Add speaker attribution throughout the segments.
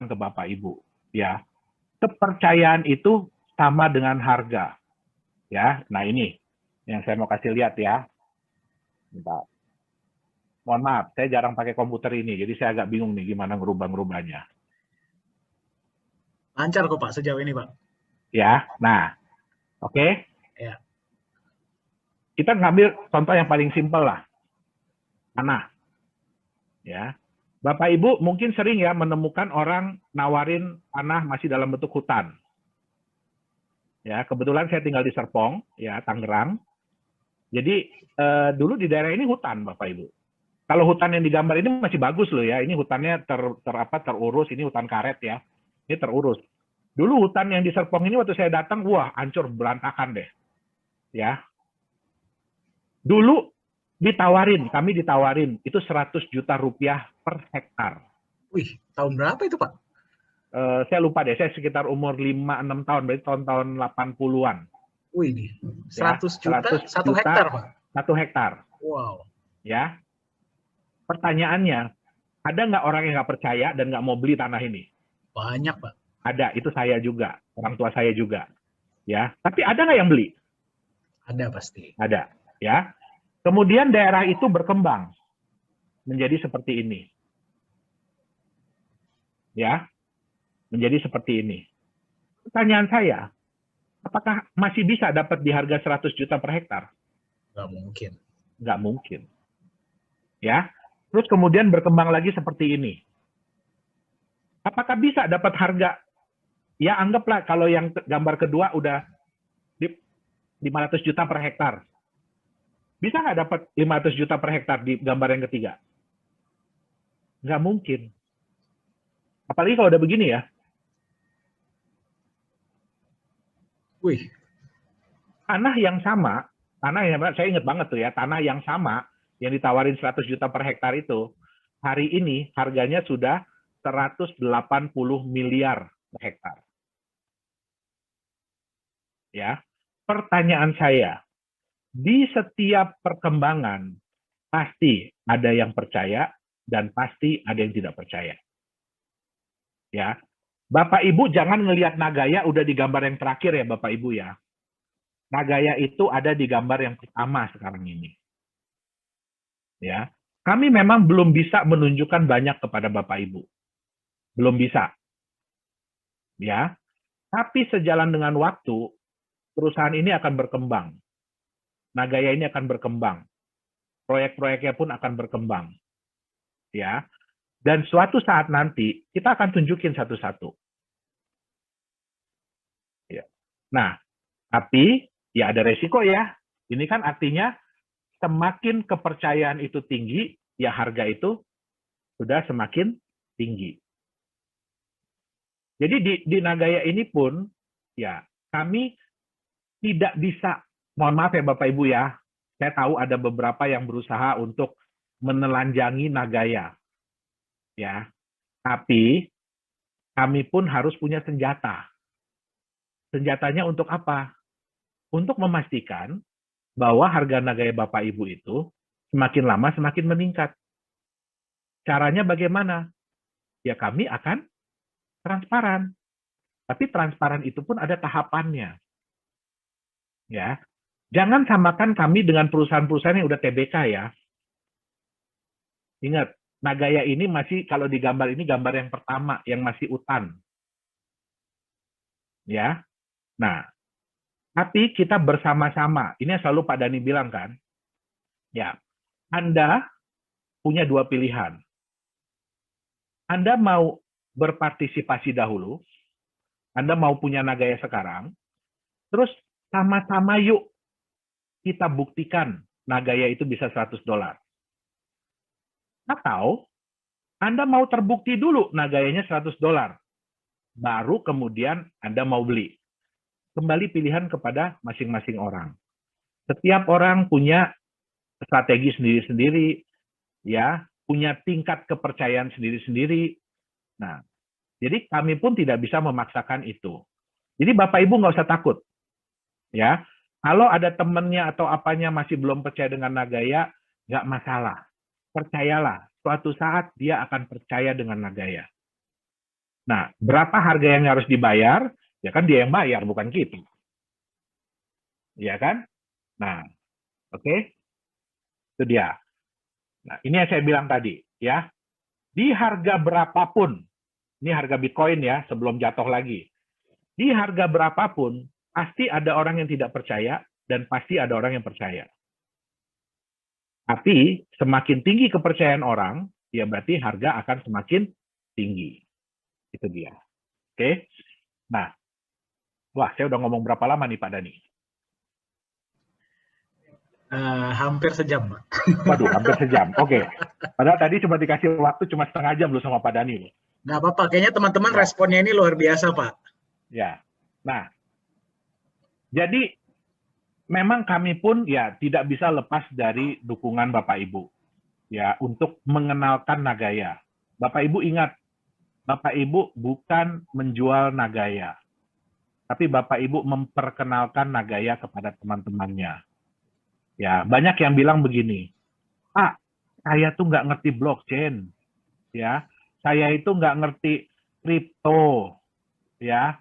Speaker 1: ke Bapak Ibu, ya. Kepercayaan itu sama dengan harga, ya. Nah ini yang saya mau kasih lihat ya. Bentar. Mohon maaf, saya jarang pakai komputer ini, jadi saya agak bingung nih gimana ngerubah-ngerubahnya.
Speaker 2: Lancar kok Pak sejauh ini Pak.
Speaker 1: Ya, nah, oke.
Speaker 2: Ya.
Speaker 1: Kita ngambil contoh yang paling simpel lah, tanah. Ya, Bapak Ibu mungkin sering ya menemukan orang nawarin tanah masih dalam bentuk hutan. Ya, kebetulan saya tinggal di Serpong, ya Tangerang. Jadi dulu di daerah ini hutan, Bapak Ibu. Kalau hutan yang digambar ini masih bagus loh ya. Ini hutannya terurus, ini hutan karet ya. Ini terurus. Dulu hutan yang di Serpong ini waktu saya datang, wah hancur berantakan deh. Ya. Dulu kami ditawarin itu 100 juta rupiah per hektar.
Speaker 2: Wih, tahun berapa itu Pak?
Speaker 1: Saya lupa deh, saya sekitar umur 5-6 tahun, berarti tahun-tahun 80-an.
Speaker 2: Wih, 100 juta 1 hektar Pak?
Speaker 1: 1 hektar.
Speaker 2: Wow.
Speaker 1: Ya. Pertanyaannya, ada nggak orang yang nggak percaya dan nggak mau beli tanah ini?
Speaker 2: Banyak Pak.
Speaker 1: Ada, itu saya juga, orang tua saya juga. Ya, tapi ada nggak yang beli?
Speaker 2: Ada pasti.
Speaker 1: Ada, ya. Kemudian daerah itu berkembang menjadi seperti ini. Ya, menjadi seperti ini. Pertanyaan saya, apakah masih bisa dapat di harga 100 juta per hektar?
Speaker 2: Nggak mungkin.
Speaker 1: Nggak mungkin. Ya, terus kemudian berkembang lagi seperti ini. Apakah bisa dapat harga? Ya, anggaplah kalau yang gambar kedua udah 500 juta per hektar. Bisa nggak dapat 500 juta per hektar di gambar yang ketiga? Nggak mungkin. Apalagi kalau udah begini ya.
Speaker 2: Wih.
Speaker 1: Tanah yang sama, saya ingat banget tuh ya, tanah yang sama yang ditawarin 100 juta per hektar itu, hari ini harganya sudah 180 miliar per hektar. Ya, pertanyaan saya, di setiap perkembangan pasti ada yang percaya dan pasti ada yang tidak percaya. Ya, Bapak Ibu jangan ngelihat Nagaya udah di gambar yang terakhir ya Bapak Ibu ya. Nagaya itu ada di gambar yang pertama sekarang ini. Ya, kami memang belum bisa menunjukkan banyak kepada Bapak Ibu. Belum bisa. Ya, tapi sejalan dengan waktu, perusahaan ini akan berkembang. Nagaya ini akan berkembang. Proyek-proyeknya pun akan berkembang. Ya. Dan suatu saat nanti kita akan tunjukin satu-satu. Ya. Nah, tapi ya ada resiko ya. Ini kan artinya semakin kepercayaan itu tinggi, ya harga itu sudah semakin tinggi. Jadi di Nagaya ini pun, ya kami tidak bisa, mohon maaf ya Bapak Ibu ya, saya tahu ada beberapa yang berusaha untuk menelanjangi Nagaya. Ya, tapi kami pun harus punya senjata. Senjatanya untuk apa? Untuk memastikan bahwa harga Nagaya Bapak Ibu itu semakin lama semakin meningkat. Caranya bagaimana? Ya kami akan transparan. Tapi transparan itu pun ada tahapannya. Ya, jangan samakan kami dengan perusahaan-perusahaan yang udah TBK ya. Ingat, Nagaya ini masih, kalau di gambar ini gambar yang pertama, yang masih utan. Ya, nah, tapi kita bersama-sama, ini yang selalu Pak Dhani bilang kan, ya, Anda punya dua pilihan. Anda mau berpartisipasi dahulu, Anda mau punya Nagaya sekarang, terus sama-sama yuk kita buktikan Nagaya itu bisa $100. Atau Anda mau terbukti dulu Nagayanya $100, baru kemudian Anda mau beli. Kembali pilihan kepada masing-masing orang. Setiap orang punya strategi sendiri-sendiri, ya, punya tingkat kepercayaan sendiri-sendiri. Nah, jadi kami pun tidak bisa memaksakan itu. Jadi Bapak Ibu nggak usah takut, ya. Kalau ada temannya atau apanya masih belum percaya dengan Nagaya, nggak masalah. Percayalah, suatu saat dia akan percaya dengan Nagaya. Nah, berapa harga yang harus dibayar? Ya kan dia yang bayar, bukan kita. Ya kan? Nah, oke. Itu dia. Nah, ini yang saya bilang tadi, ya. Di harga berapapun, ini harga Bitcoin ya, sebelum jatuh lagi. Di harga berapapun, pasti ada orang yang tidak percaya dan pasti ada orang yang percaya. Tapi semakin tinggi kepercayaan orang, ya berarti harga akan semakin tinggi. Itu dia. Oke. Nah, wah, saya udah ngomong berapa lama nih Pak Dani?
Speaker 2: Hampir sejam, Pak.
Speaker 1: Waduh, hampir sejam. Oke. Padahal tadi cuma dikasih waktu cuma setengah jam loh sama Pak Dani.
Speaker 2: Nggak apa-apa, kayaknya teman-teman
Speaker 1: Ya.
Speaker 2: responnya ini luar biasa, Pak.
Speaker 1: Ya. Nah, jadi memang kami pun ya tidak bisa lepas dari dukungan Bapak Ibu ya untuk mengenalkan Nagaya. Bapak Ibu ingat, Bapak Ibu bukan menjual Nagaya, tapi Bapak Ibu memperkenalkan Nagaya kepada teman-temannya. Ya, banyak yang bilang begini, Pak, saya tuh nggak ngerti blockchain, ya, saya itu nggak ngerti kripto, ya.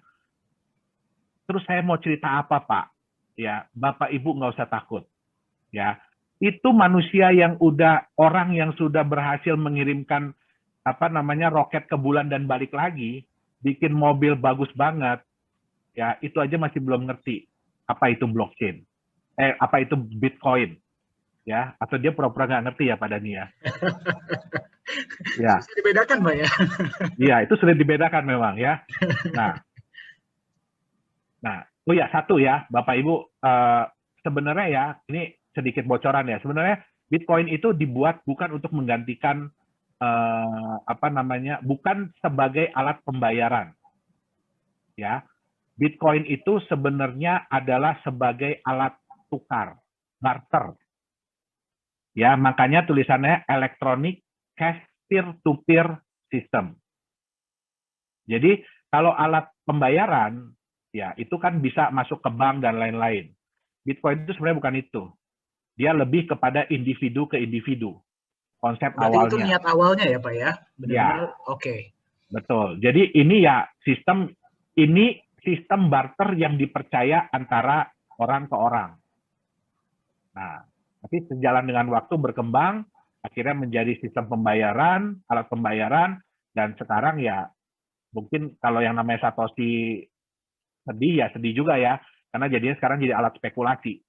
Speaker 1: Terus saya mau cerita apa, Pak? Ya, Bapak Ibu nggak usah takut, ya. Itu manusia yang udah orang yang sudah berhasil mengirimkan apa namanya roket ke bulan dan balik lagi, bikin mobil bagus banget, ya itu aja masih belum ngerti apa itu blockchain, apa itu Bitcoin, ya atau dia pura-pura nggak ngerti ya Pak Dani ya. Ya.
Speaker 2: Susah dibedakan, Pak ya.
Speaker 1: Iya itu sulit dibedakan memang ya. Nah, oh ya satu ya Bapak Ibu, sebenarnya ya ini sedikit bocoran ya. Sebenarnya Bitcoin itu dibuat bukan untuk menggantikan apa namanya, bukan sebagai alat pembayaran. Ya, Bitcoin itu sebenarnya adalah sebagai alat tukar, barter. Ya, makanya tulisannya electronic cash peer-to-peer system. Jadi kalau alat pembayaran, ya itu kan bisa masuk ke bank dan lain-lain. Bitcoin itu sebenarnya bukan itu. Dia lebih kepada individu ke individu. Konsep
Speaker 2: Berarti
Speaker 1: awalnya.
Speaker 2: Itu niat awalnya ya, Pak ya? Benar-benar
Speaker 1: Ya,
Speaker 2: oke.
Speaker 1: betul. Jadi ini ya sistem barter yang dipercaya antara orang ke orang. Nah, tapi sejalan dengan waktu berkembang, akhirnya menjadi sistem pembayaran, alat pembayaran, dan sekarang ya mungkin kalau yang namanya Satoshi sedih ya sedih juga ya, karena jadinya sekarang jadi alat spekulasi.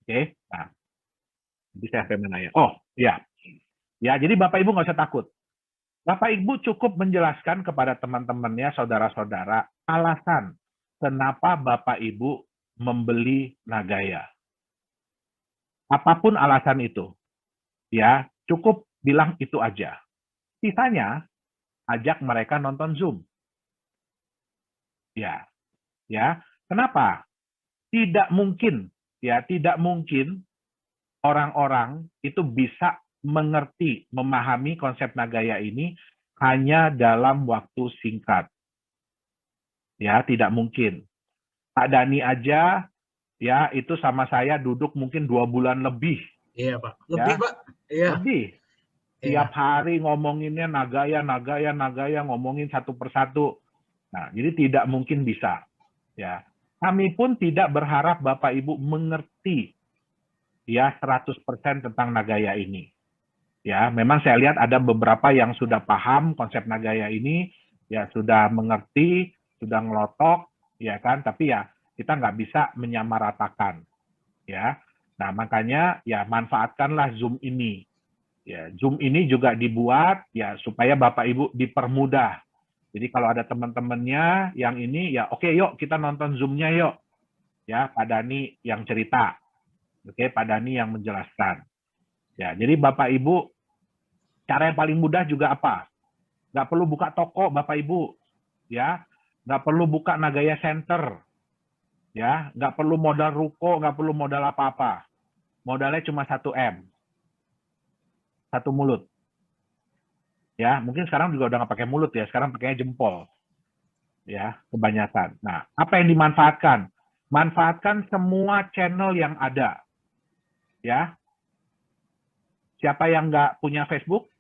Speaker 1: Oke, nah, jadi saya akan menanya. Oh, ya, ya jadi Bapak Ibu nggak usah takut. Bapak Ibu cukup menjelaskan kepada teman-temannya, saudara-saudara, alasan kenapa Bapak Ibu membeli Nagaya. Apapun alasan itu, ya cukup bilang itu aja. Sisanya ajak mereka nonton Zoom. Ya, ya. Kenapa? Tidak mungkin, ya tidak mungkin orang-orang itu bisa mengerti, memahami konsep Nagaya ini hanya dalam waktu singkat. Ya, tidak mungkin. Pak Dani aja, ya itu sama saya duduk mungkin 2 bulan lebih.
Speaker 2: Iya, Pak. Lebih,
Speaker 1: Ya,
Speaker 2: Pak. Iya.
Speaker 1: lebih. Tiap hari ngomonginnya Nagaya, ngomongin satu persatu. Nah, jadi tidak mungkin bisa. Ya, kami pun tidak berharap Bapak Ibu mengerti ya 100% tentang Nagaya ini. Ya, memang saya lihat ada beberapa yang sudah paham konsep Nagaya ini, ya sudah mengerti, sudah ngelotok, ya kan. Tapi ya kita nggak bisa menyamaratakan, ya. Nah makanya ya manfaatkanlah Zoom ini. Ya, Zoom ini juga dibuat ya supaya Bapak Ibu dipermudah. Jadi kalau ada teman-temannya yang ini ya oke yuk kita nonton Zoom-nya yuk. Ya, Pak Dani yang cerita. Oke, Pak Dani yang menjelaskan. Ya, jadi Bapak Ibu cara yang paling mudah juga apa? Nggak perlu buka toko Bapak Ibu. Ya, nggak perlu buka Nagaya Center. Ya, nggak perlu modal ruko, nggak perlu modal apa-apa. Modalnya cuma 1 M. 1 mulut. Ya, mungkin sekarang juga udah nggak pakai mulut ya, sekarang pakainya jempol. Ya, kebanyakan. Nah, apa yang dimanfaatkan? Manfaatkan semua channel yang ada. Ya. Siapa yang nggak punya Facebook,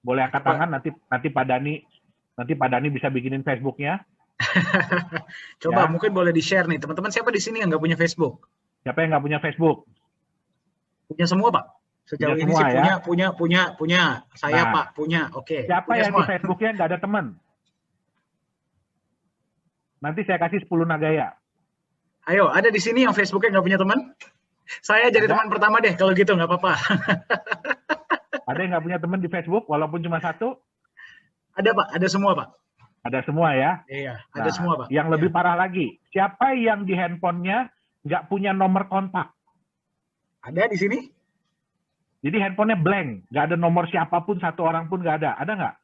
Speaker 1: boleh angkat tangan, nanti Pak Dani Nanti Pak Dhani bisa bikinin Facebook-nya.
Speaker 2: Coba mungkin boleh di-share nih. Teman-teman siapa di sini yang nggak punya Facebook?
Speaker 1: Siapa yang nggak punya Facebook?
Speaker 2: Punya semua, Pak. Sejauh
Speaker 1: Punya
Speaker 2: ini
Speaker 1: semua,
Speaker 2: sih
Speaker 1: ya?
Speaker 2: punya. Saya,
Speaker 1: Nah,
Speaker 2: Pak, punya. Oke.
Speaker 1: Siapa
Speaker 2: Punya
Speaker 1: yang
Speaker 2: semua.
Speaker 1: di Facebook-nya nggak ada teman? Nanti saya kasih 10 Nagaya.
Speaker 2: Ayo, ada di sini yang Facebook-nya nggak punya teman? Saya jadi teman pertama deh, kalau gitu nggak apa-apa.
Speaker 1: Ada yang nggak punya teman di Facebook, walaupun cuma satu?
Speaker 2: Ada, Pak. Ada semua, Pak.
Speaker 1: Ada semua, ya?
Speaker 2: Iya, ada semua, Pak.
Speaker 1: Yang lebih parah lagi, siapa yang di handphonenya nggak punya nomor kontak?
Speaker 2: Ada di sini?
Speaker 1: Jadi handphonenya blank, nggak ada nomor siapapun, satu orang pun nggak ada. Ada nggak?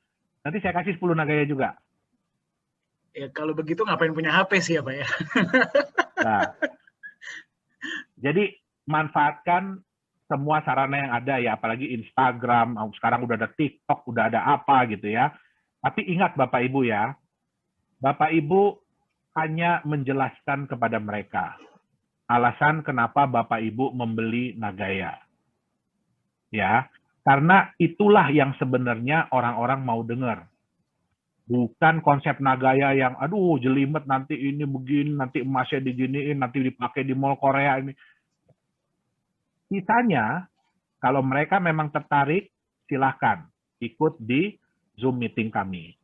Speaker 1: Nanti saya kasih 10 Nagaya juga.
Speaker 2: Ya, kalau begitu ngapain punya HP sih ya, Pak, ya?
Speaker 1: Nah, jadi manfaatkan semua sarana yang ada, ya, apalagi Instagram, sekarang udah ada TikTok, udah ada apa gitu, ya. Tapi ingat Bapak Ibu, ya, Bapak Ibu hanya menjelaskan kepada mereka alasan kenapa Bapak Ibu membeli Nagaya. Ya, karena itulah yang sebenarnya orang-orang mau dengar. Bukan konsep Nagaya yang, aduh, jelimet, nanti ini begini, nanti emasnya diginiin, nanti dipakai di mall Korea ini. Sisanya, kalau mereka memang tertarik, silakan ikut di Zoom meeting kami.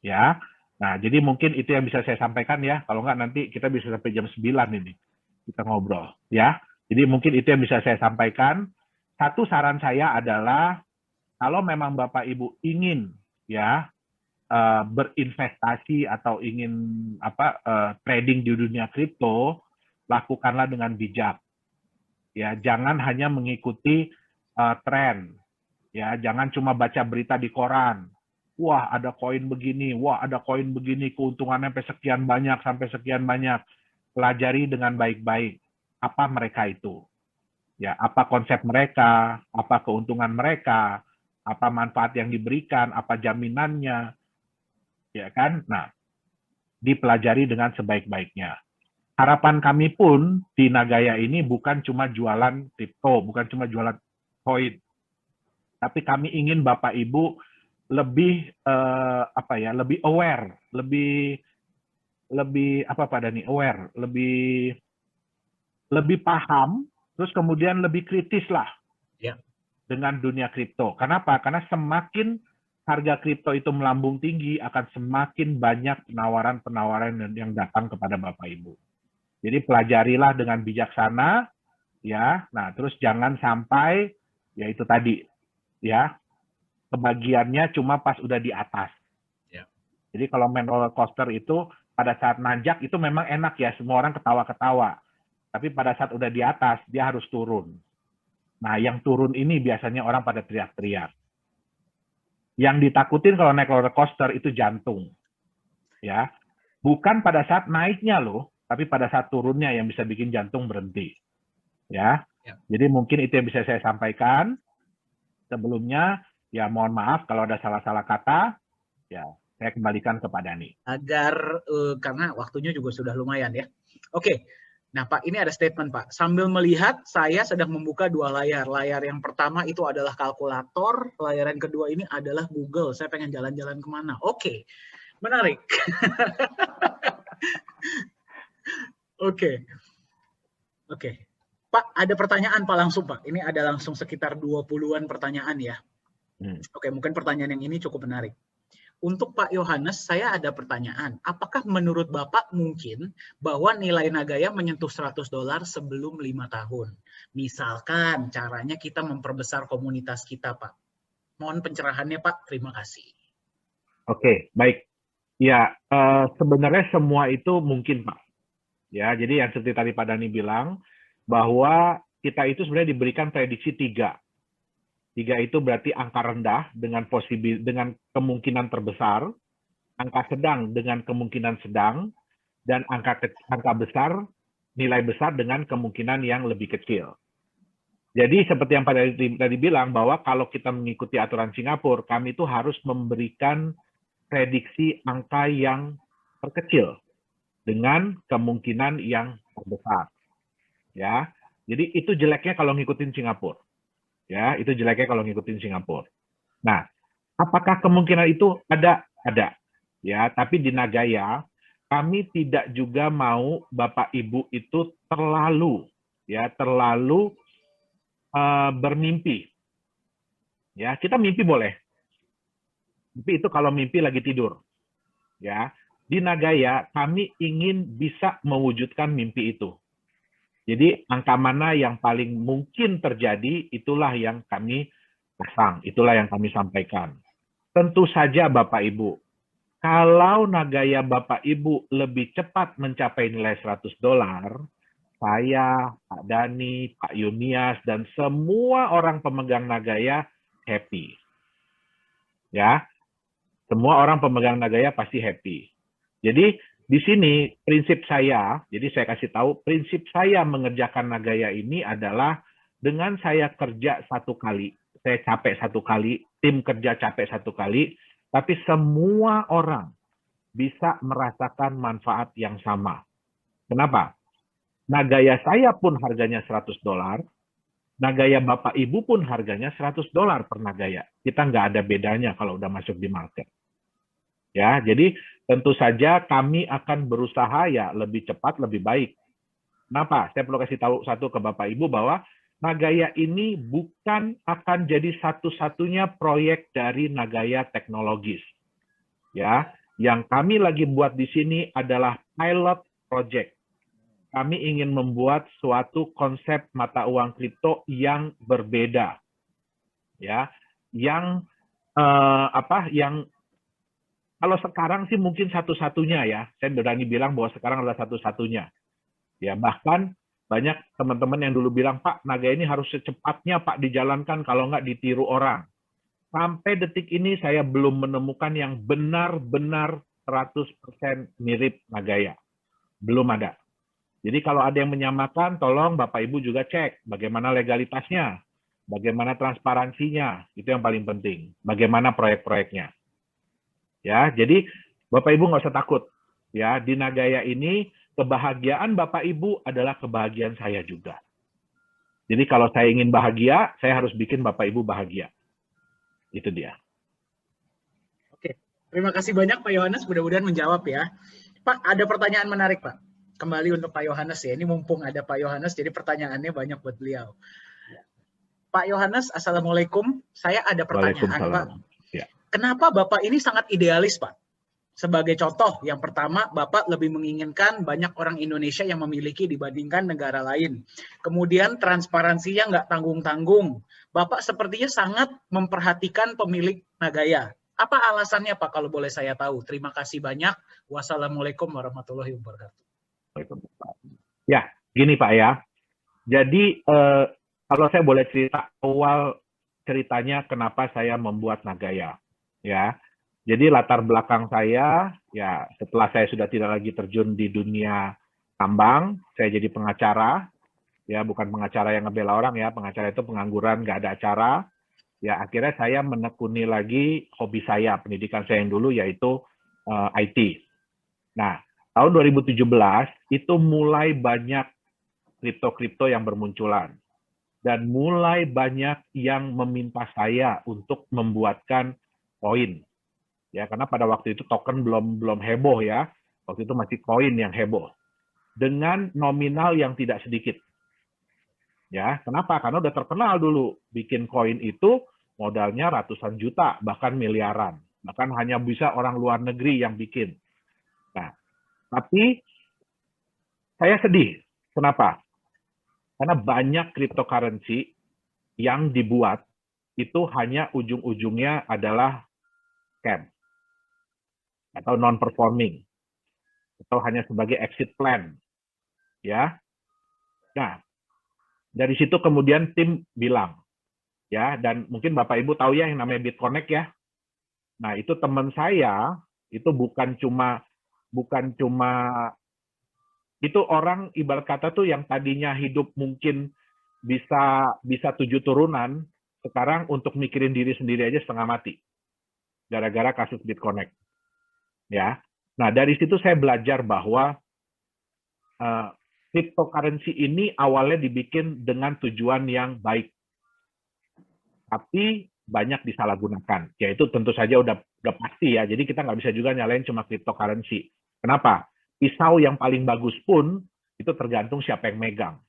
Speaker 1: Ya, nah jadi mungkin itu yang bisa saya sampaikan, ya. Kalau nggak nanti kita bisa sampai jam 9 ini kita ngobrol, ya. Jadi mungkin itu yang bisa saya sampaikan. Satu saran saya adalah kalau memang Bapak Ibu ingin, ya, berinvestasi atau ingin trading di dunia kripto, lakukanlah dengan bijak. Ya, jangan hanya mengikuti tren. Ya, jangan cuma baca berita di koran. Wah, ada koin begini, wah, ada koin begini, keuntungannya sampai sekian banyak. Pelajari dengan baik-baik apa mereka itu. Ya, apa konsep mereka, apa keuntungan mereka, apa manfaat yang diberikan, apa jaminannya. Ya kan? Nah, dipelajari dengan sebaik-baiknya. Harapan kami pun di Nagaya ini bukan cuma jualan kripto, bukan cuma jualan koin, tapi kami ingin Bapak Ibu lebih lebih aware, lebih apa Pak Dhani, aware, lebih paham, terus kemudian lebih kritis lah dengan dunia kripto. Kenapa? Karena semakin harga kripto itu melambung tinggi, akan semakin banyak penawaran-penawaran yang datang kepada Bapak Ibu. Jadi pelajarilah dengan bijaksana, ya. Nah, terus jangan sampai, ya itu tadi, ya, kebagiannya cuma pas udah di atas. Ya. Jadi kalau main roller coaster itu pada saat nanjak itu memang enak, ya, semua orang ketawa-ketawa. Tapi pada saat udah di atas dia harus turun. Nah, yang turun ini biasanya orang pada teriak-teriak. Yang ditakutin kalau naik roller coaster itu jantung, ya. Bukan pada saat naiknya loh, tapi pada saat turunnya yang bisa bikin jantung berhenti. Ya. Jadi mungkin itu yang bisa saya sampaikan. Sebelumnya, ya mohon maaf kalau ada salah-salah kata, ya saya kembalikan ke Pak Dhani.
Speaker 2: Agar, karena waktunya juga sudah lumayan, ya. Oke, nah Pak, ini ada statement Pak. Sambil melihat, saya sedang membuka dua layar. Layar yang pertama itu adalah kalkulator, layar yang kedua ini adalah Google. Saya pengen jalan-jalan kemana. Oke, menarik. Oke. Pak, ada pertanyaan Pak langsung Pak. Ini ada langsung sekitar 20-an pertanyaan ya. Oke, mungkin pertanyaan yang ini cukup menarik. Untuk Pak Yohanes, saya ada pertanyaan. Apakah menurut Bapak mungkin bahwa nilai Nagaya menyentuh $100 sebelum 5 tahun? Misalkan caranya kita memperbesar komunitas kita, Pak. Mohon pencerahannya, Pak. Terima kasih.
Speaker 1: Oke, baik. Ya, sebenarnya semua itu mungkin, Pak. Ya, jadi yang seperti tadi Pak Dhani bilang, bahwa kita itu sebenarnya diberikan prediksi 3. 3 itu berarti angka rendah dengan kemungkinan terbesar, angka sedang dengan kemungkinan sedang, dan angka besar, nilai besar dengan kemungkinan yang lebih kecil. Jadi seperti yang Pak Dhani tadi bilang, bahwa kalau kita mengikuti aturan Singapura, kami itu harus memberikan prediksi angka yang terkecil dengan kemungkinan yang terbesar. Ya, jadi itu jeleknya kalau ngikutin Singapura. Ya, itu jeleknya kalau ngikutin Singapura. Nah, apakah kemungkinan itu ada ada. Ya, tapi di Nagaya kami tidak juga mau Bapak Ibu itu terlalu bermimpi. Ya, kita mimpi boleh. Tapi itu kalau mimpi lagi tidur. Ya, di Nagaya kami ingin bisa mewujudkan mimpi itu. Jadi angka mana yang paling mungkin terjadi, itulah yang kami pasang, itulah yang kami sampaikan. Tentu saja Bapak Ibu, kalau Nagaya Bapak Ibu lebih cepat mencapai nilai $100, saya, Pak Dani, Pak Yunias, dan semua orang pemegang Nagaya happy. Ya, semua orang pemegang Nagaya pasti happy. Jadi di sini prinsip saya, jadi saya kasih tahu, prinsip saya mengerjakan Nagaya ini adalah dengan saya kerja satu kali, saya capek satu kali, tim kerja capek satu kali, tapi semua orang bisa merasakan manfaat yang sama. Kenapa? Nagaya saya pun harganya $100, Nagaya Bapak Ibu pun harganya $100 per Nagaya. Kita nggak ada bedanya kalau udah masuk di market. Ya, jadi tentu saja kami akan berusaha ya lebih cepat, lebih baik. Kenapa? Saya perlu kasih tahu satu ke Bapak Ibu bahwa Nagaya ini bukan akan jadi satu-satunya proyek dari Nagaya Teknologis. Ya, yang kami lagi buat di sini adalah pilot project. Kami ingin membuat suatu konsep mata uang kripto yang berbeda, ya, yang yang kalau sekarang sih mungkin satu-satunya ya, saya berani bilang bahwa sekarang adalah satu-satunya, ya, bahkan banyak teman-teman yang dulu bilang, Pak, Naga ini harus secepatnya Pak dijalankan, kalau nggak ditiru orang. Sampai detik ini saya belum menemukan yang benar-benar 100% mirip Nagaya, belum ada. Jadi kalau ada yang menyamakan, tolong Bapak Ibu juga cek bagaimana legalitasnya, bagaimana transparansinya, itu yang paling penting. Bagaimana proyek-proyeknya. Ya, jadi Bapak Ibu nggak usah takut. Ya, di Nagaya ini kebahagiaan Bapak Ibu adalah kebahagiaan saya juga. Jadi kalau saya ingin bahagia, saya harus bikin Bapak Ibu bahagia. Itu dia.
Speaker 2: Oke, terima kasih banyak Pak Yohanes. Mudah-mudahan menjawab ya. Pak, ada pertanyaan menarik Pak. Kembali untuk Pak Yohanes ya. Ini mumpung ada Pak Yohanes, jadi pertanyaannya banyak buat beliau. Pak Yohanes, Assalamualaikum. Saya ada pertanyaan Pak.
Speaker 1: Ya.
Speaker 2: Kenapa Bapak ini sangat idealis Pak? Sebagai contoh, yang pertama, Bapak lebih menginginkan banyak orang Indonesia yang memiliki dibandingkan negara lain. Kemudian transparansinya nggak tanggung-tanggung. Bapak sepertinya sangat memperhatikan pemilik Nagaya. Apa alasannya Pak kalau boleh saya tahu? Terima kasih banyak. Wassalamualaikum warahmatullahi wabarakatuh.
Speaker 1: Ya, gini Pak ya. Jadi kalau saya boleh cerita awal ceritanya kenapa saya membuat Nagaya, ya. Jadi latar belakang saya, ya setelah saya sudah tidak lagi terjun di dunia tambang, saya jadi pengacara, ya bukan pengacara yang ngebela orang ya, pengacara itu pengangguran, nggak ada acara. Ya akhirnya saya menekuni lagi hobi saya, pendidikan saya yang dulu yaitu IT. Nah, tahun 2017 itu mulai banyak kripto-kripto yang bermunculan. Dan mulai banyak yang meminta saya untuk membuatkan koin. Ya, karena pada waktu itu token belum heboh ya. Waktu itu masih koin yang heboh. Dengan nominal yang tidak sedikit. Ya, kenapa? Karena udah terkenal dulu. Bikin koin itu modalnya ratusan juta, bahkan miliaran. Bahkan hanya bisa orang luar negeri yang bikin. Nah, tapi saya sedih. Kenapa? Karena banyak cryptocurrency yang dibuat itu hanya ujung-ujungnya adalah scam atau non-performing atau hanya sebagai exit plan, ya. Nah, dari situ kemudian tim bilang, ya, dan mungkin Bapak Ibu tahu ya yang namanya BitConnect ya. Nah, itu teman saya itu bukan cuma itu orang ibarat kata tuh yang tadinya hidup mungkin bisa 7 turunan, sekarang untuk mikirin diri sendiri aja setengah mati gara-gara kasus BitConnect. Ya. Nah, dari situ saya belajar bahwa cryptocurrency ini awalnya dibikin dengan tujuan yang baik. Tapi banyak disalahgunakan. Yaitu tentu saja udah pasti ya. Jadi kita nggak bisa juga nyalain cuma cryptocurrency. Kenapa? Pisau yang paling bagus pun itu tergantung siapa yang megang.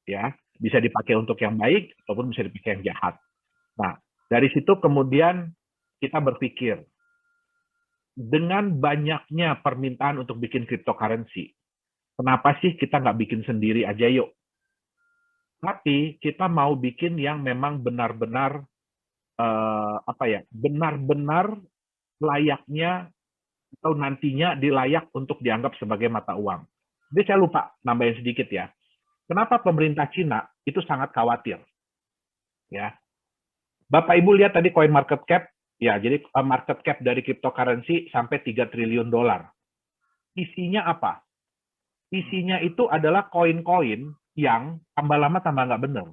Speaker 1: Ya, bisa dipakai untuk yang baik ataupun bisa dipakai yang jahat. Nah, dari situ kemudian kita berpikir, dengan banyaknya permintaan untuk bikin cryptocurrency, kenapa sih kita nggak bikin sendiri aja yuk? Tapi kita mau bikin yang memang benar-benar benar-benar layaknya atau nantinya dilayak untuk dianggap sebagai mata uang. Jadi saya lupa nambahin sedikit ya. Kenapa pemerintah Cina itu sangat khawatir? Ya, Bapak Ibu lihat tadi coin market cap. Ya, jadi market cap dari cryptocurrency sampai 3 triliun dolar. Isinya apa? Isinya itu adalah koin-koin yang tambah lama tambah nggak benar.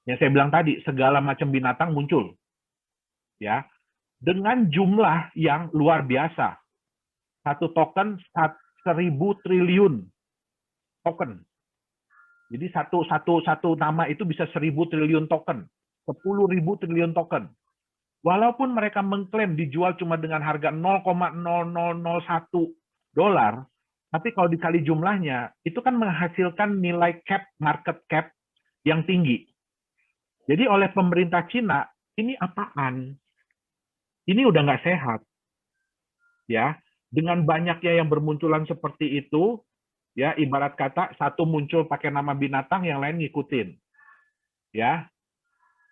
Speaker 1: Yang saya bilang tadi, segala macam binatang muncul. Ya, dengan jumlah yang luar biasa. Satu token 1.000 triliun token. Jadi satu nama itu bisa 1.000 triliun token, 10.000 triliun token. Walaupun mereka mengklaim dijual cuma dengan harga 0,0001 dolar, tapi kalau dikali jumlahnya, itu kan menghasilkan nilai market cap yang tinggi. Jadi oleh pemerintah Cina, ini apaan? Ini udah nggak sehat. Ya, dengan banyaknya yang bermunculan seperti itu, ya ibarat kata satu muncul pakai nama binatang, yang lain ngikutin. Ya,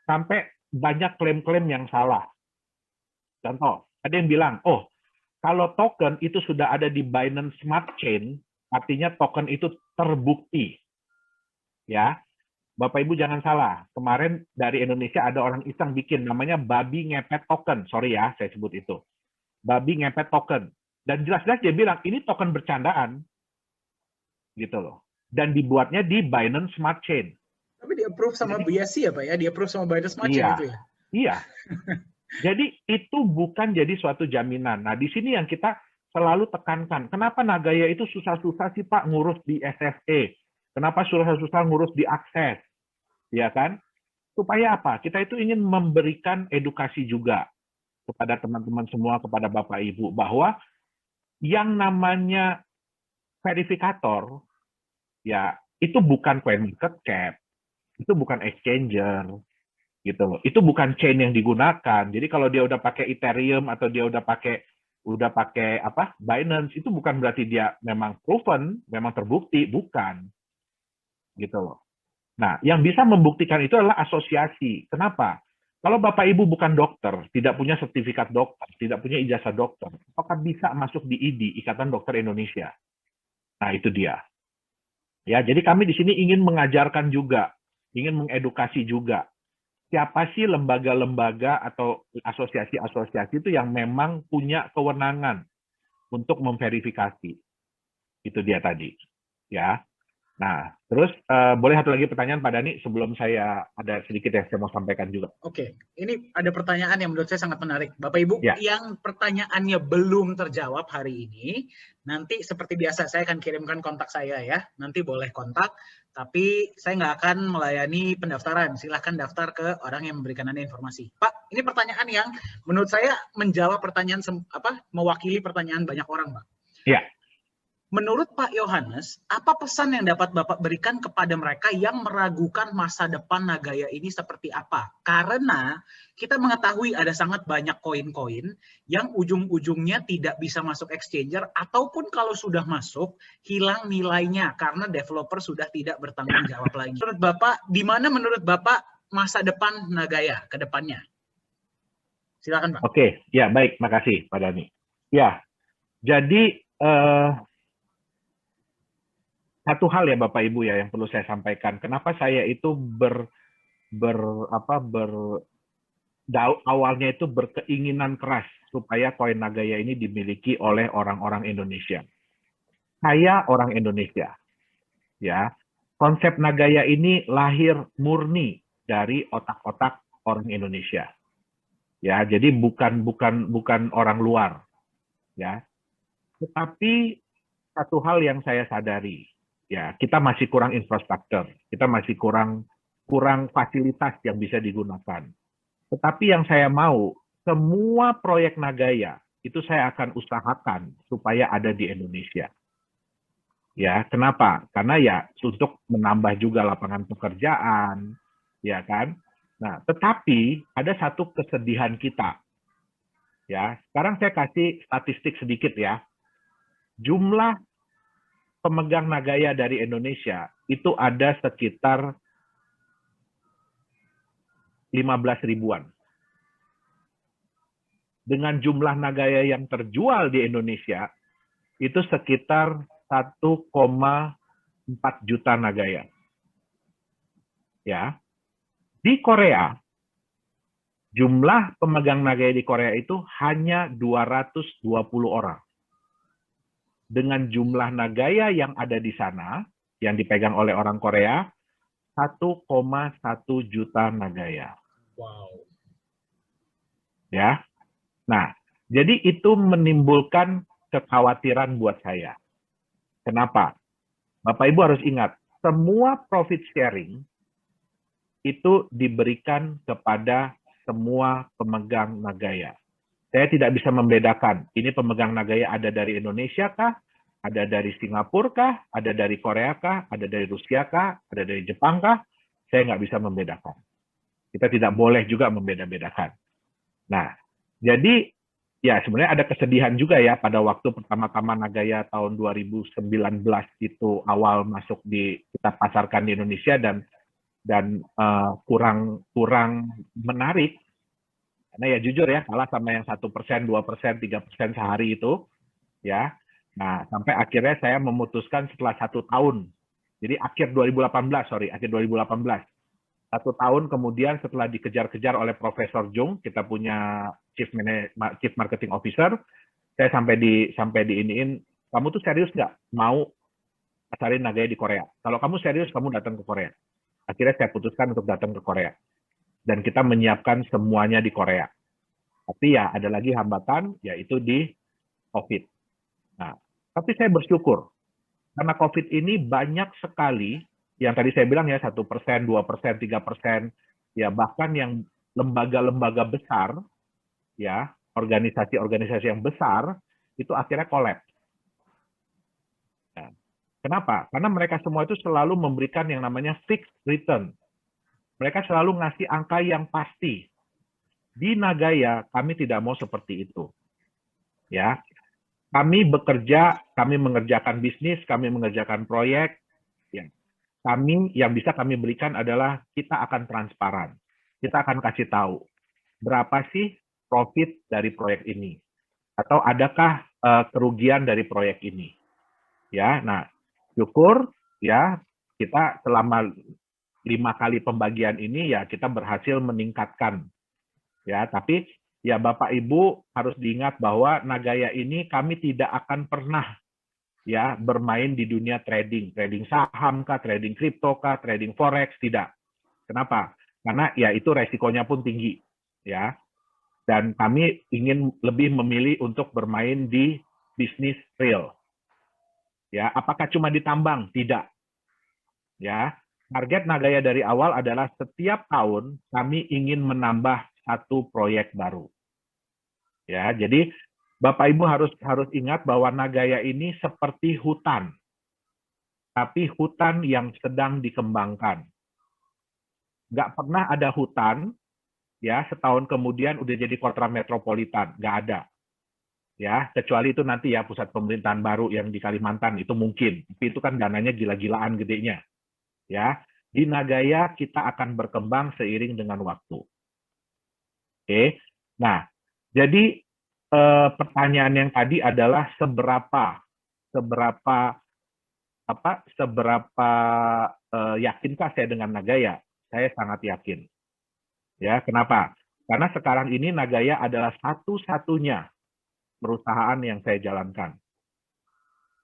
Speaker 1: sampai banyak klaim-klaim yang salah. Contoh, ada yang bilang, oh, kalau token itu sudah ada di Binance Smart Chain, artinya token itu terbukti. Ya, Bapak Ibu jangan salah. Kemarin dari Indonesia ada orang iseng bikin namanya babi ngepet token. Sorry ya, saya sebut itu. Babi ngepet token. Dan jelas-jelas dia bilang, ini token bercandaan. Gitu loh. Dan dibuatnya di Binance Smart Chain.
Speaker 2: Tapi di approve sama BSC ya Pak ya? Di approve sama Binance Smart Chain itu ya?
Speaker 1: Iya. Jadi itu bukan jadi suatu jaminan. Nah, di sini yang kita selalu tekankan. Kenapa Nagaya itu susah-susah sih Pak ngurus di SFE? Kenapa susah-susah ngurus di akses? Ya kan? Supaya apa? Kita itu ingin memberikan edukasi juga kepada teman-teman semua, kepada Bapak Ibu, bahwa yang namanya verifikator, ya itu bukan coin market cap, itu bukan exchanger, gitu loh. Itu bukan chain yang digunakan. Jadi kalau dia udah pakai Ethereum atau dia udah pakai Binance, itu bukan berarti dia memang proven, memang terbukti, bukan. Gitu loh. Nah, yang bisa membuktikan itu adalah asosiasi. Kenapa? Kalau Bapak Ibu bukan dokter, tidak punya sertifikat dokter, tidak punya ijazah dokter, apakah bisa masuk di IDI, Ikatan Dokter Indonesia? Nah, itu dia. Ya, jadi kami di sini ingin mengajarkan juga, ingin mengedukasi juga. Siapa sih lembaga-lembaga atau asosiasi-asosiasi itu yang memang punya kewenangan untuk memverifikasi. Itu dia tadi. Ya. Nah, terus boleh satu lagi pertanyaan Pak Dhani sebelum saya ada sedikit yang saya mau sampaikan juga.
Speaker 2: Oke, ini ada pertanyaan yang menurut saya sangat menarik. Bapak Ibu, yang pertanyaannya belum terjawab hari ini, nanti seperti biasa saya akan kirimkan kontak saya ya. Nanti boleh kontak, tapi saya nggak akan melayani pendaftaran. Silahkan daftar ke orang yang memberikan Anda informasi. Pak, ini pertanyaan yang menurut saya menjawab pertanyaan mewakili pertanyaan banyak orang, Pak.
Speaker 1: Iya.
Speaker 2: Menurut Pak Yohanes, apa pesan yang dapat Bapak berikan kepada mereka yang meragukan masa depan Nagaya ini seperti apa? Karena kita mengetahui ada sangat banyak koin-koin yang ujung-ujungnya tidak bisa masuk exchanger, ataupun kalau sudah masuk, hilang nilainya karena developer sudah tidak bertanggung jawab lagi. Menurut Bapak, di mana menurut Bapak masa depan Nagaya ke depannya? Silakan Pak.
Speaker 1: Oke, ya baik, makasih Pak Dhani. Ya, jadi satu hal ya Bapak Ibu ya yang perlu saya sampaikan. Kenapa saya itu awalnya itu berkeinginan keras supaya koin Nagaya ini dimiliki oleh orang-orang Indonesia. Saya orang Indonesia. Ya. Konsep Nagaya ini lahir murni dari otak-otak orang Indonesia. Ya, jadi bukan orang luar. Ya. Tetapi satu hal yang saya sadari, ya, kita masih kurang infrastruktur, kita masih kurang fasilitas yang bisa digunakan. Tetapi yang saya mau, semua proyek Nagaya itu saya akan usahakan supaya ada di Indonesia. Ya, kenapa? Karena ya untuk menambah juga lapangan pekerjaan, ya kan? Nah, tetapi ada satu kesedihan kita. Ya, sekarang saya kasih statistik sedikit ya. Jumlah pemegang Nagaya dari Indonesia itu ada sekitar 15 ribuan. Dengan jumlah Nagaya yang terjual di Indonesia itu sekitar 1,4 juta Nagaya. Ya. Di Korea, jumlah pemegang Nagaya di Korea itu hanya 220 orang. Dengan jumlah Nagaya yang ada di sana, yang dipegang oleh orang Korea, 1,1 juta Nagaya.
Speaker 2: Wow.
Speaker 1: Ya. Nah, jadi itu menimbulkan kekhawatiran buat saya. Kenapa? Bapak Ibu harus ingat, semua profit sharing itu diberikan kepada semua pemegang Nagaya. Saya tidak bisa membedakan, ini pemegang Nagaya ada dari Indonesia kah, ada dari Singapura kah, ada dari Korea kah, ada dari Rusia kah, ada dari Jepang kah, saya nggak bisa membedakan. Kita tidak boleh juga membeda-bedakan. Nah, jadi ya sebenarnya ada kesedihan juga ya pada waktu pertama-tama Nagaya tahun 2019 itu awal masuk kita pasarkan di Indonesia dan kurang menarik karena ya jujur ya kalah sama yang 1%, 2%, 3% sehari itu ya. Nah sampai akhirnya saya memutuskan setelah 1 tahun, jadi akhir 2018 1 tahun kemudian setelah dikejar-kejar oleh Profesor Jung, kita punya Chief Marketing Officer, saya sampai diiniin, kamu tuh serius nggak mau pasarin Nagaya di Korea? Kalau kamu serius, kamu datang ke Korea. Akhirnya saya putuskan untuk datang ke Korea. Dan kita menyiapkan semuanya di Korea. Tapi ya ada lagi hambatan, yaitu di COVID. Nah, tapi saya bersyukur, karena COVID ini banyak sekali yang tadi saya bilang ya 1%, 2%, 3%, ya bahkan yang lembaga-lembaga besar, ya organisasi-organisasi yang besar itu akhirnya kolaps. Nah, kenapa? Karena mereka semua itu selalu memberikan yang namanya fixed return. Mereka selalu ngasih angka yang pasti. Di Nagaya kami tidak mau seperti itu. Ya, kami bekerja, kami mengerjakan bisnis, kami mengerjakan proyek. Ya. Kami yang bisa kami berikan adalah kita akan transparan. Kita akan kasih tahu berapa sih profit dari proyek ini, atau adakah kerugian dari proyek ini. Ya, nah syukur ya kita selama 5 kali pembagian ini ya kita berhasil meningkatkan. Ya, tapi ya Bapak Ibu harus diingat bahwa Nagaya ini kami tidak akan pernah ya bermain di dunia trading saham kah, trading kripto kah, trading forex, tidak. Kenapa? Karena ya itu resikonya pun tinggi, ya. Dan kami ingin lebih memilih untuk bermain di bisnis real. Ya, apakah cuma di tambang? Tidak. Ya, target Nagaya dari awal adalah setiap tahun kami ingin menambah 1 proyek baru. Ya, jadi Bapak Ibu harus ingat bahwa Nagaya ini seperti hutan, tapi hutan yang sedang dikembangkan. Nggak pernah ada hutan, ya setahun kemudian udah jadi kota metropolitan, nggak ada. Ya, kecuali itu nanti ya pusat pemerintahan baru yang di Kalimantan itu mungkin, tapi itu kan dananya gila-gilaan gedenya. Ya, di Nagaya kita akan berkembang seiring dengan waktu. Oke, nah jadi pertanyaan yang tadi adalah seberapa yakinkah saya dengan Nagaya? Saya sangat yakin. Ya, kenapa? Karena sekarang ini Nagaya adalah satu-satunya perusahaan yang saya jalankan.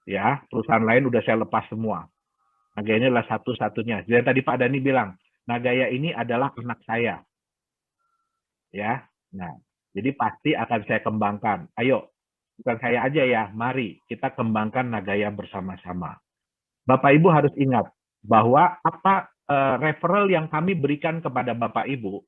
Speaker 1: Ya, perusahaan lain udah saya lepas semua. Nagaya ini adalah satu-satunya. Jadi tadi Pak Dani bilang, Nagaya ini adalah anak saya. Ya, nah, jadi pasti akan saya kembangkan. Ayo, bukan saya aja ya, mari kita kembangkan Nagaya bersama-sama. Bapak Ibu harus ingat bahwa referral yang kami berikan kepada Bapak Ibu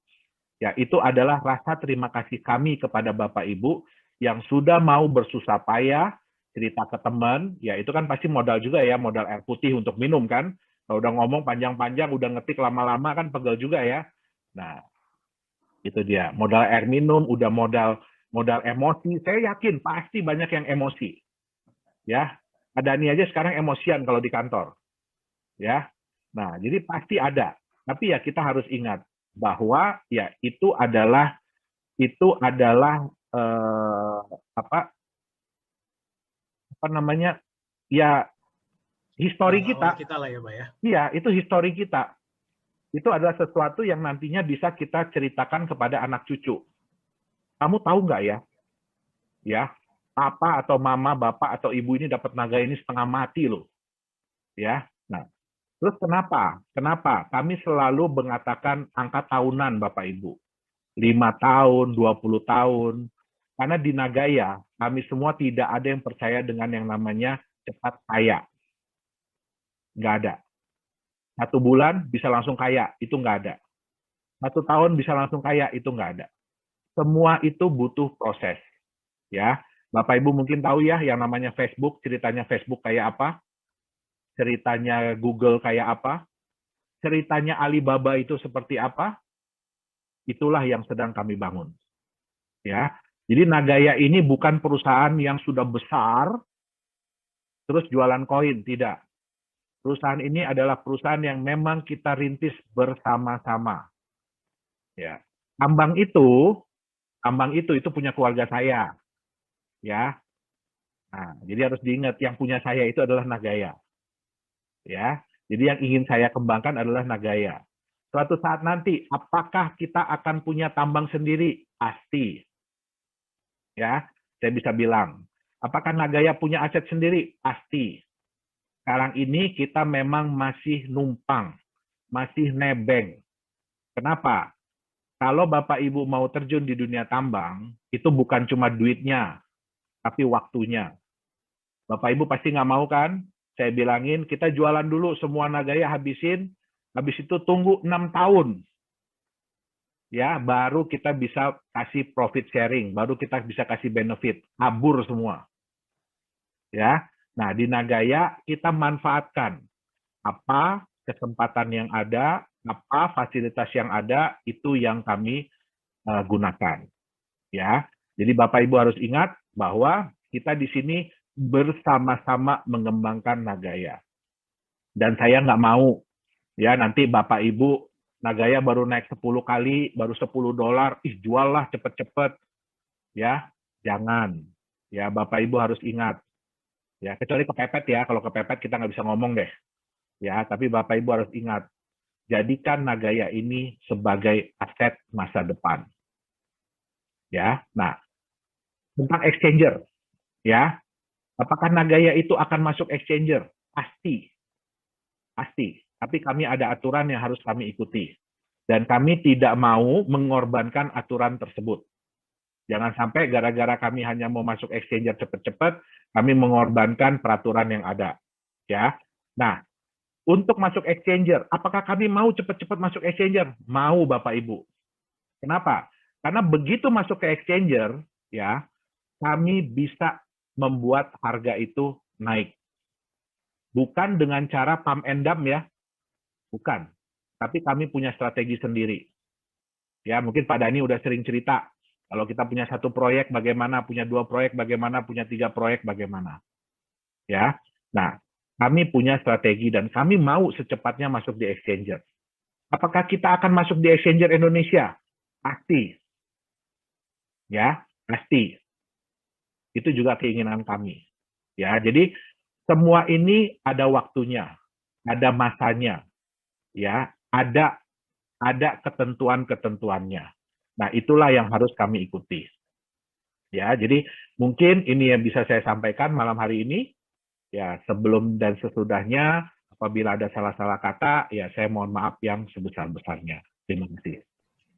Speaker 1: Ya, itu adalah rasa terima kasih kami kepada Bapak Ibu yang sudah mau bersusah payah cerita ke teman, ya itu kan pasti modal juga ya, modal air putih untuk minum kan. Kalau udah ngomong panjang-panjang, udah ngetik lama-lama kan pegel juga ya. Nah, itu dia. Modal air minum, udah modal emosi. Saya yakin pasti banyak yang emosi. Ya, ada nih aja sekarang emosian kalau di kantor. Ya. Nah, jadi pasti ada. Tapi ya kita harus ingat bahwa ya itu adalah apa namanya, ya histori kita.
Speaker 2: Kita lah ya, Pak ya.
Speaker 1: Iya, itu histori kita. Itu adalah sesuatu yang nantinya bisa kita ceritakan kepada anak cucu. Kamu tahu nggak ya? Ya, papa atau mama, bapak atau ibu ini dapat naga ini setengah mati loh. Ya. Nah, terus kenapa? Kenapa? Kami selalu mengatakan angka tahunan Bapak Ibu. 5 tahun, 20 tahun. Karena di Nagaya, kami semua tidak ada yang percaya dengan yang namanya cepat kaya. Nggak ada. 1 bulan bisa langsung kaya, itu nggak ada. 1 tahun bisa langsung kaya, itu nggak ada. Semua itu butuh proses. Ya, Bapak Ibu mungkin tahu ya yang namanya Facebook, ceritanya Facebook kayak apa, ceritanya Google kayak apa, ceritanya Alibaba itu seperti apa, itulah yang sedang kami bangun. Ya, jadi Nagaya ini bukan perusahaan yang sudah besar, terus jualan koin, tidak. Perusahaan ini adalah perusahaan yang memang kita rintis bersama-sama. Ya, tambang itu punya keluarga saya. Ya, nah, jadi harus diingat yang punya saya itu adalah Nagaya. Ya, jadi yang ingin saya kembangkan adalah Nagaya. Suatu saat nanti, apakah kita akan punya tambang sendiri? Pasti. Ya, saya bisa bilang. Apakah Nagaya punya aset sendiri? Pasti. Sekarang ini kita memang masih numpang, masih nebeng. Kenapa? Kalau Bapak Ibu mau terjun di dunia tambang, itu bukan cuma duitnya, tapi waktunya. Bapak Ibu pasti nggak mau kan? Saya bilangin, kita jualan dulu semua Nagaya habisin, habis itu tunggu 6 tahun. Ya, baru kita bisa kasih profit sharing, baru kita bisa kasih benefit. Kabur semua. Ya. Nah, di Nagaya kita manfaatkan apa kesempatan yang ada, apa fasilitas yang ada, itu yang kami gunakan. Ya. Jadi Bapak Ibu harus ingat bahwa kita di sini bersama-sama mengembangkan Nagaya. Dan saya nggak mau ya nanti Bapak Ibu Nagaya baru naik 10 kali, baru $10, jual lah cepet-cepet. Ya, jangan. Ya, Bapak Ibu harus ingat. Ya, kecuali kepepet ya, kalau kepepet kita nggak bisa ngomong deh. Ya, tapi Bapak Ibu harus ingat, jadikan Nagaya ini sebagai aset masa depan. Ya, nah, tentang exchanger. Ya, apakah Nagaya itu akan masuk exchanger? Pasti. Pasti. Tapi kami ada aturan yang harus kami ikuti. Dan kami tidak mau mengorbankan aturan tersebut. Jangan sampai gara-gara kami hanya mau masuk exchanger cepat-cepat, kami mengorbankan peraturan yang ada. Ya. Nah, untuk masuk exchanger, apakah kami mau cepat-cepat masuk exchanger? Mau, Bapak Ibu. Kenapa? Karena begitu masuk ke exchanger, ya, kami bisa membuat harga itu naik. Bukan dengan cara pump and dump ya, bukan. Tapi kami punya strategi sendiri. Ya, mungkin Pak Dhani udah sering cerita. Kalau kita punya 1 proyek bagaimana, punya 2 proyek bagaimana, punya 3 proyek bagaimana. Ya. Nah, kami punya strategi dan kami mau secepatnya masuk di exchanger. Apakah kita akan masuk di exchanger Indonesia? Pasti. Ya, pasti. Itu juga keinginan kami. Ya, jadi semua ini ada waktunya, ada masanya. Ya, ada ketentuan-ketentuannya. Nah, itulah yang harus kami ikuti. Ya, jadi mungkin ini yang bisa saya sampaikan malam hari ini. Ya, sebelum dan sesudahnya apabila ada salah-salah kata, ya saya mohon maaf yang sebesar-besarnya. Terima kasih.